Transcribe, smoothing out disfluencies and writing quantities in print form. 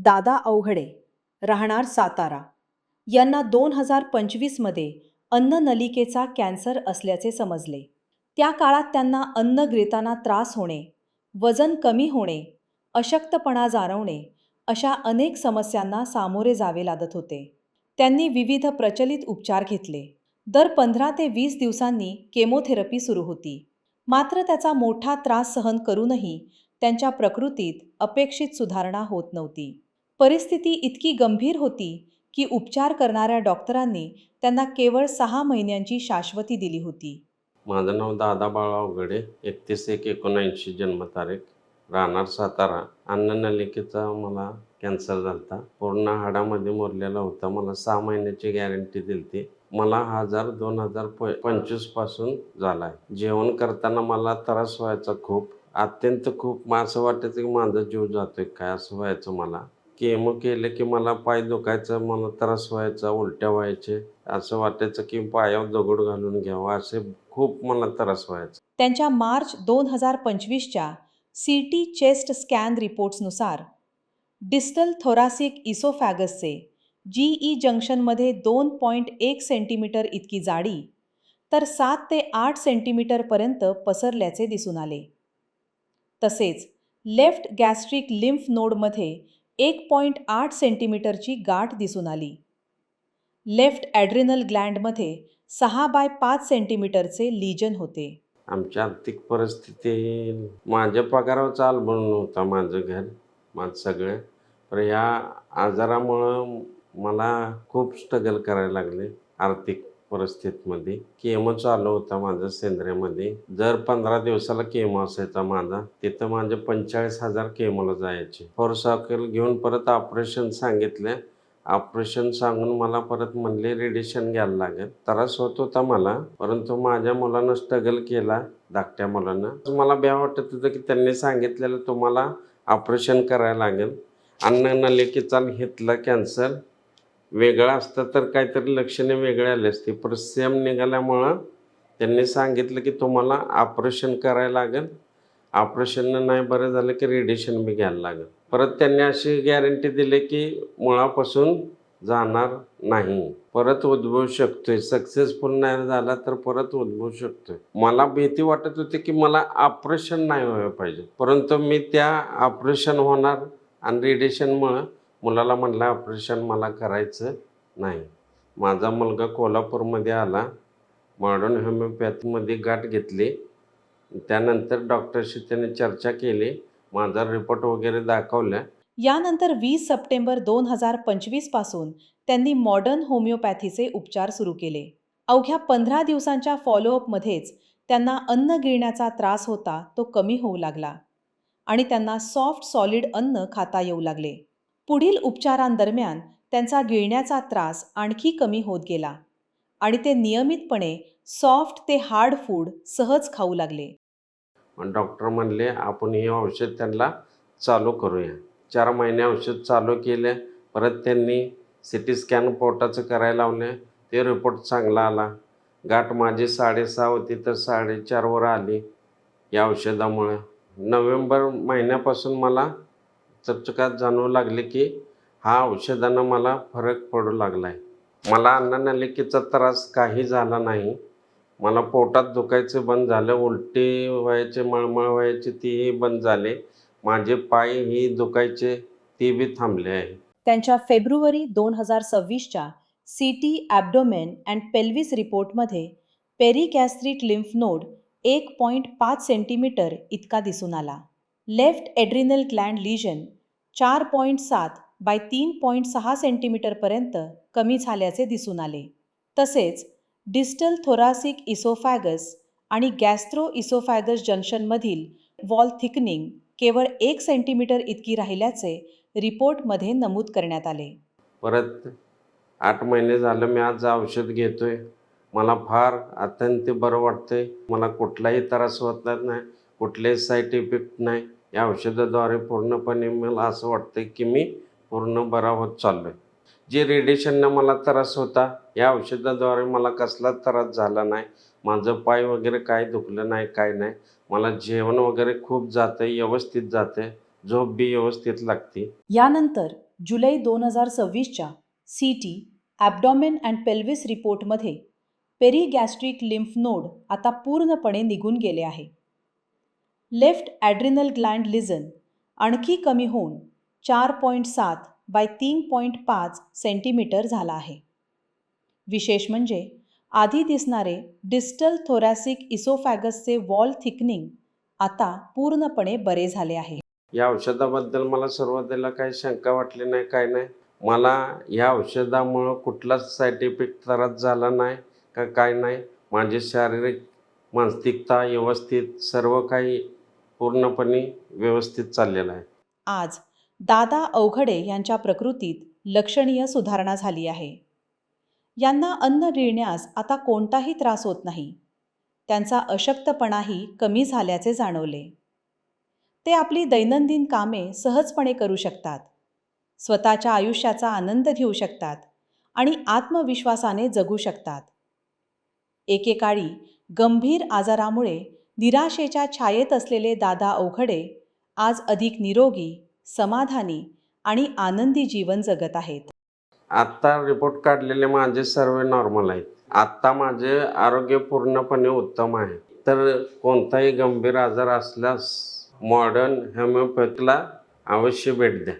दादा अवघडे, राहणार सातारा, यांना 2025मध्ये अन्ननलिकेचा कॅन्सर असल्याचे समजले. त्या काळात त्यांना अन्न गिळताना त्रास होणे, वजन कमी होणे, अशक्तपणा जाणवणे अशा अनेक समस्यांना सामोरे जावे लागत होते. त्यांनी विविध प्रचलित उपचार घेतले. दर 15 ते 20 दिवसांनी केमोथेरपी सुरू होती. मात्र त्याचा मोठा त्रास सहन करूनही त्यांच्या प्रकृतीत अपेक्षित सुधारणा होत नव्हती. परिस्थिती इतकी गंभीर होती की उपचार करणाऱ्या डॉक्टरांनी त्यांना केवळ 6 महिन्यांची शाश्वती दिली होती. माझं नाव दादा बाळा अवघडे, 31/1/79 जन्मतारीख, राहणार सातारा. अन्ननलिकेचा मला कॅन्सर झाला होता. पूर्ण हाडामध्ये मुरलेला होता. मला 6 महिन्याची गॅरंटी दिली होती. मला हा आजार 2025 पासून झाला आहे. जेवण करताना मला त्रास व्हायचा खूप, अत्यंत खूप. असं वाटायचं की माझा जीव जातोय काय, असं व्हायचं मला. केमो केलं की मला पाय दुखायचं, मला त्रास व्हायचा, उलट्या व्हायचे. असं वाटायचं की पायावर दगड घालून घ्यावा, असे खूप मला त्रास व्हायचा. त्यांच्या मार्च 2025च्या सीटी चेस्ट स्कॅन रिपोर्ट्सनुसार डिस्टल थोरासिक इसोफॅगसचे जीई जंक्शनमध्ये 2.1 सेंटीमीटर इतकी जाडी तर 7 ते 8 सेंटीमीटरपर्यंत पसरल्याचे दिसून आले. तसेच लेफ्ट गॅस्ट्रिक लिम्फ नोडमध्ये 1.8 सेंटीमीटरची गाठ दिसून आली. लेफ्ट ॲड्रिनल ग्लँडमध्ये 6 बाय 5 सेंटीमीटरचे लीजन होते. आमची आर्थिक परिस्थिती, माझ्या पगारावर चालवून नव्हता माझं घर, माझं सगळं. तर ह्या आजारामुळं मला खूप स्ट्रगल करायला लागले आर्थिक परिस्थितीमध्ये. केमो चालू होता माझं सेंद्रियमध्ये. दर 15 दिवसाला केमो असायचा माझा. तिथं माझे 45,000 केमोला जायचे. फोरसायकल घेऊन परत ऑपरेशन सांगितलं. ऑपरेशन सांगून मला परत म्हणले रेडिएशन घ्यायला लागेल. त्रास होत होता मला, परंतु माझ्या मुलानं स्ट्रगल केला, धाकट्या मुलानं. मला भ्या वाटत होतं की त्यांनी सांगितलेलं तुम्हाला ऑपरेशन करायला लागेल. अन्ननलिकेचा घेतला कॅन्सर. वेगळा असतं तर काहीतरी लक्षणे वेगळे आले असते, पण सेम निघाल्यामुळं त्यांनी सांगितलं की तुम्हाला ऑपरेशन करायला लागेल. ऑपरेशननं नाही बरं झालं की रेडिएशन बी घ्यायला लागेल. परत त्यांनी अशी गॅरंटी दिली की मुळापासून जाणार नाही, परत उद्भवू शकतोय. सक्सेसफुल नाही झाला तर परत उद्भवू शकतोय. मला भीती वाटत होती की मला ऑपरेशन नाही व्हायला पाहिजे, परंतु मी त्या ऑपरेशन होणार आणि रेडिएशनमुळं मुलाला म्हणलं ऑपरेशन मला करायचं नाही. माझा मुलगा कोल्हापूरमध्ये आला, मॉडर्न होमिओपॅथीमध्ये गाठ घेतली. त्यानंतर डॉक्टरशी त्याने चर्चा केली, माझा रिपोर्ट वगैरे दाखवला. यानंतर 20 सप्टेंबर 2025 पासून त्यांनी मॉडर्न होमिओपॅथीचे उपचार सुरू केले. अवघ्या 15 दिवसांच्या फॉलोअपमध्येच त्यांना अन्न गिळण्याचा त्रास होता तो कमी होऊ लागला आणि त्यांना सॉफ्ट सॉलिड अन्न खाता येऊ लागले. पुढील उपचारांदरम्यान त्यांचा गिळण्याचा त्रास आणखी कमी होत गेला आणि ते नियमितपणे सॉफ्ट ते हार्ड फूड सहज खाऊ लागले. पण डॉक्टर म्हणले आपण हे औषध त्यांना चालू करूया. 4 महिने औषध चालू केले. परत त्यांनी सी स्कॅन पोटाचं करायला लावले. ते रिपोर्ट चांगला आला. गाठ माझी 6.5 होती तर 4.5 आली या औषधामुळे. नोव्हेंबर महिन्यापासून मला चकचकात जाणवू लागले की हा औषधानं मला फरक पडू लागला आहे. मला अन्ननलिकेचा त्रास काही झाला नाही. मला पोटात दुखायचं बंद झालं, उलटी व्हायचे, मळमळ व्हायची तीही बंद झाले. माझे पायही दुखायचे ते बी थांबले आहे. त्यांच्या फेब्रुवारी 2026च्या सीटी ॲब्डोमेन अँड पेल्विस रिपोर्टमध्ये पेरिगॅस्ट्रिक लिम्फ नोड 1.5 सेंटीमीटर इतका दिसून आला. Left adrenal gland lesion 4.7 by 3.6 सेंटीमीटरपर्यंत कमी झाल्याचे दिसून आले. तसेच डिस्टल थोरासिक इसोफॅगस आणि गॅस्ट्रो इसोफॅगस जंक्शनमधील वॉल थिकनिंग केवळ 1 सेंटीमीटर इतकी राहिल्याचे रिपोर्टमध्ये नमूद करण्यात आले. परत 8 महिने झालं मी आज औषध घेतोय. मला फार अत्यंत बरं वाटतंय. मला कुठलाही त्रास होत नाही, कुठलेही साईड इफेक्ट नाही. या औषधाद्वारे पूर्णपणे मला असं वाटतंय की मी पूर्ण बरा होत चाललोय. जे रेडिएशननं मला त्रास होता, या औषधाद्वारे मला कसलाच त्रास झाला नाही. माझं पाय वगैरे काय दुखलं नाही, काय नाही. मला जेवण वगैरे खूप जातंय, व्यवस्थित जातंय. झोप बी व्यवस्थित लागते. यानंतर जुलै 2026च्या CT ॲब्डॉमेन अँड पेल्विस रिपोर्टमध्ये पेरिगॅस्ट्रिक लिम्फ नोड आता पूर्णपणे निघून गेले आहे. लेफ्ट ॲड्रिनल ग्लँड लिझन आणखी कमी होऊन 4.7 बाय 3.5 सेंटीमीटर झाला आहे. विशेष म्हणजे आधी दिसणारे डिस्टल थोरॅसिक इसोफॅगसचे वॉल थिकनिंग आता पूर्णपणे बरे झाले आहे. या औषधाबद्दल मला सुरुवातीला काही शंका वाटली नाही, काय नाही. मला या औषधामुळं कुठलाच साईड इफेक्ट त्रास झाला नाही का काय नाही. माझी शारीरिक मानसिकता व्यवस्थित सर्व काही पूर्णपणे व्यवस्थित चाललेलं आहे. आज दादा अवघडे यांच्या प्रकृतीत लक्षणीय सुधारणा झाली आहे. यांना अन्न गिळण्यास आता कोणताही त्रास होत नाही. त्यांचा अशक्तपणाही कमी झाल्याचे जाणवले. ते आपली दैनंदिन कामे सहजपणे करू शकतात, स्वतःच्या आयुष्याचा आनंद घेऊ शकतात आणि आत्मविश्वासाने जगू शकतात. एकेकाळी गंभीर आजारामुळे निराशेच्या छायेत असलेले दादा अवघडे आज अधिक निरोगी, समाधानी आणि आनंदी जीवन जगत आहेत. आत्ता रिपोर्ट काढलेले माझे सर्व नॉर्मल आहेत. आत्ता माझे आरोग्य पूर्णपणे उत्तम आहे. तर कोणताही गंभीर आजार असल्यास मॉडर्न होमिओपॅथीला अवश्य भेट द्या.